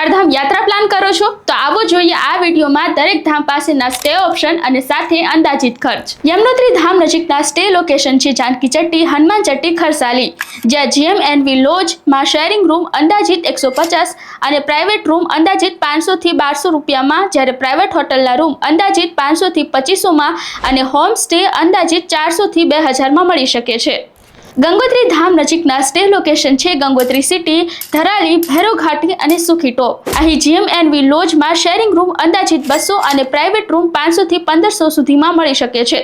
ચારધામ યાત્રા પ્લાન કરો છો તો આવો જોઈએ આ વિડીયોમાં દરેક ધામ પાસેના સ્ટે ઓપ્શન અને સાથે અંદાજિત ખર્ચ। યમનોત્રી ધામ નજીકના સ્ટે લોકેશન છે જાનકી ચટ્ટી, હનુમાન ચટ્ટી, ખરસાલી, જ્યાં GMNV લોજમાં શેરિંગ રૂમ અંદાજિત 150 અને પ્રાઇવેટ રૂમ અંદાજિત 500 થી 1200 રૂપિયામાં, જ્યારે પ્રાઇવેટ હોટલના રૂમ અંદાજિત 500 થી 2500માં અને હોમ સ્ટે અંદાજિત 400 થી 2000માં મળી શકે છે। ગંગોત્રી ધામ નજીકના સ્ટે લોકેશન છે ગંગોત્રી સિટી, ધરાલી, ભૈરવ ઘાટી અને સુખી ટોપ। અહીં GMNV લોજમાં શેરિંગ રૂમ અંદાજિત 200 અને પ્રાઇવેટ રૂમ 500 થી 1500 સુધીમાં મળી શકે છે।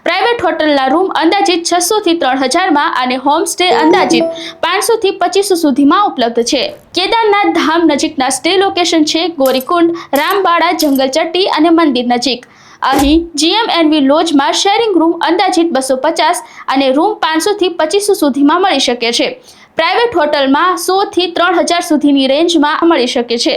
પ્રાઇવેટ હોટલના રૂમ અંદાજિત 600 થી 3000માં અને હોમ સ્ટે અંદાજિત 500 થી 2500 સુધીમાં ઉપલબ્ધ છે। કેદારનાથ ધામ નજીકના સ્ટે લોકેશન છે ગોરીકુંડ, રામબાડા, જંગલ ચટ્ટી અને મંદિર નજીક। અહીં GMNV લોજમાં શેરિંગ રૂમ અંદાજિત 250 અને રૂમ 500 થી 2500 સુધીમાં મળી શકે છે। પ્રાઇવેટ હોટલમાં 100 થી 3000 સુધીની રેન્જમાં મળી શકે છે।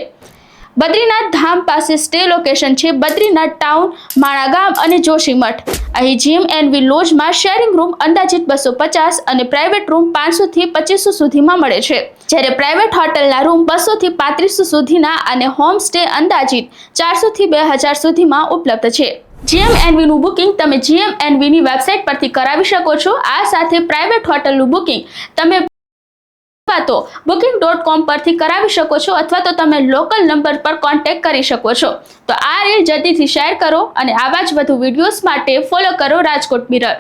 બદ્રીનાથ ધામ પાસે સ્ટે લોકેશન છે બદ્રીનાથ ટાઉન, માણાગામ અને જોશીમઠ। અહીં GMNV લોજમાં શેરિંગ રૂમ અંદાજિત 250 અને પ્રાઇવેટ રૂમ 500 થી 2500 સુધીમાં મળે છે, જ્યારે પ્રાઇવેટ હોટલના રૂમ 200 થી 3500 સુધીના અને હોમ સ્ટે અંદાજિત 400 થી 2000 સુધીમાં ઉપલબ્ધ છે। GMNV નું બુકિંગ તમે GMNV ની વેબસાઇટ પરથી કરાવી શકો છો। આ સાથે પ્રાઇવેટ હોટલનું બુકિંગ તમે તો booking.com પરથી કરાવી શકો છો અથવા તો તમે લોકલ નંબર પર કોન્ટેક્ટ કરી શકો છો। તો આ રીલ જલ્દીથી શેર કરો અને આવા જ વધુ વિડીયોઝ માટે ફોલો કરો રાજકોટ મિરર।